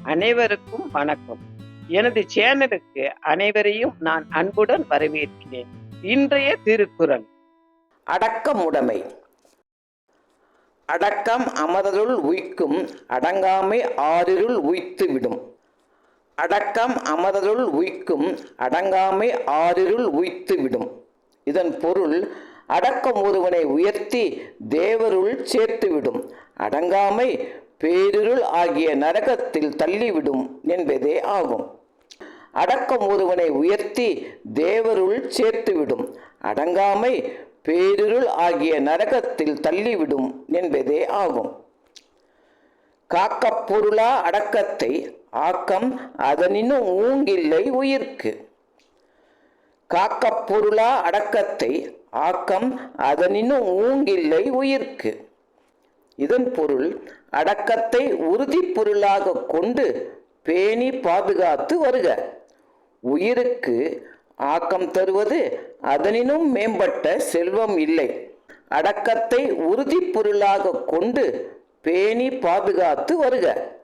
அனைவருக்கும் வணக்கம். எனது சேனலுக்கு அனைவரையும் நான் அன்புடன் வரவேற்கிறேன். இன்றைய திருக்குறள். அடக்கமுடைமை. அடக்கம் அமரருள் உய்க்கும், அடங்காமை ஆறிருள் உய்த்து விடும். அடக்கம் அமரருள் உய்க்கும், அடங்காமை ஆறிருள் உய்த்து விடும். இதன் பொருள், அடக்கம் ஒருவனை உயர்த்தி தேவருள் சேர்த்துவிடும், அடங்காமை பேரிருள் ஆகிய நரகத்தில் தள்ளிவிடும் என்பதே ஆகும். அடக்கம் ஒருவனை உயர்த்தி தேவருள் சேர்த்துவிடும், அடங்காமை பேரிருள் ஆகிய நரகத்தில் தள்ளிவிடும் என்பதே ஆகும். காக்கப் பொருளா அடக்கத்தை, ஆக்கம் அதனினும் ஊங்கில்லை உயிர்க்கு. காக்கப் பொருளா அடக்கத்தை, ஆக்கம் அதனினும் ஊங்கில்லை உயிர்க்கு. இதன் பொருள், அடக்கத்தை உறுதி பொருளாக கொண்டு பேணி பாதுகாத்து வருக. உயிருக்கு ஆக்கம் தருவது அதனினும் மேம்பட்ட செல்வம் இல்லை. அடக்கத்தை உறுதி பொருளாக கொண்டு பேணி பாதுகாத்து வருக.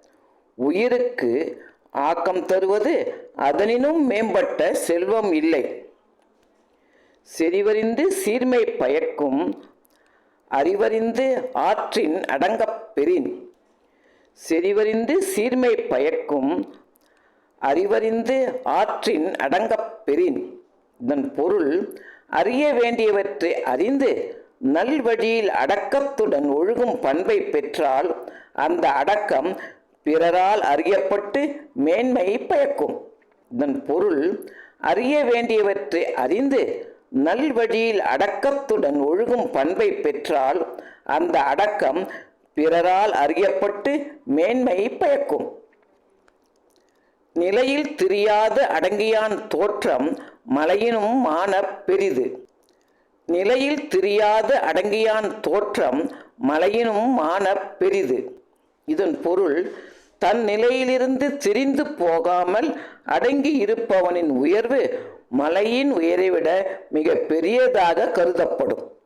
உயிருக்கு ஆக்கம் தருவது அதனினும் மேம்பட்ட செல்வம் இல்லை. செறிவறிந்து சீர்மை பயக்கும், அறிவறிந்து ஆற்றின் அடங்கப் பெறின். செறிவறிந்து சீர்மை பயக்கும், அறிவறிந்து ஆற்றின் அடங்கப் பெறின். இதன் பொருள், அறிய வேண்டியவற்றை அறிந்து நல்வழியில் அடக்கத்துடன் ஒழுகும் பண்பை பெற்றால் அந்த அடக்கம் பிறரால் அறியப்பட்டு மேன்மை பயக்கும். இதன் பொருள், அறிய வேண்டியவற்றை அறிந்து நல்வழியில் அடக்கத்துடன் ஒழுகும் பண்பை பெற்றால் அந்த அடக்கம் பிறரால் அறியப்பட்டு மேன்மை பயக்கும். நிலையில் திரியாது அடங்கியான் தோற்றம் மலையினும் மானப் பெரிது. நிலையில் திரியாது அடங்கியான் தோற்றம் மலையினும் மானப் பெரிது. இதன் பொருள், தன் நிலையிலிருந்து திரிந்து போகாமல் அடங்கி இருப்பவனின் உயர்வு மலையின் உயரை விட மிக பெரியதாக கருதப்படும்.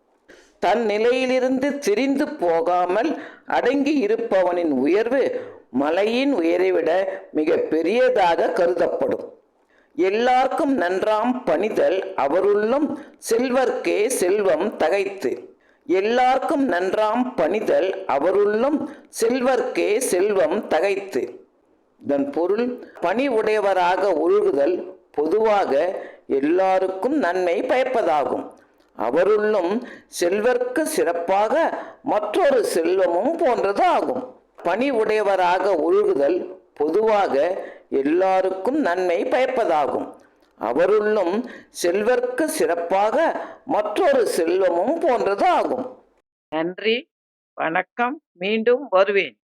தன் நிலையிலிருந்து திரிந்து போகாமல் அடங்கி இருப்பவனின் உயர்வு மலையின் உயரை விட மிக பெரியதாக கருதப்படும். எல்லாருக்கும் நன்றாம் பணிதல் அவருள்ளும் செல்வர்க்கே செல்வம் தகைத்து. எல்லாருக்கும் நன்றாம் பணிதல் அவருள்ளும் செல்வர்க்கே செல்வம் தகைத்து. இதன் பொருள், பணி உடையவராக ஒழுகுதல் பொதுவாக எல்லாருக்கும் நன்மை பயப்பதாகும். அவருள்ளும் செல்வர்க்கு சிறப்பாக மற்றொரு செல்வமும் போன்றது ஆகும். பணி உடையவராக ஒழுகுதல் பொதுவாக எல்லாருக்கும் நன்மை பயப்பதாகும். அவருள்ளும் செல்வர்க்கு சிறப்பாக மற்றொரு செல்வமும் போன்றது ஆகும். நன்றி, வணக்கம். மீண்டும் வருவேன்.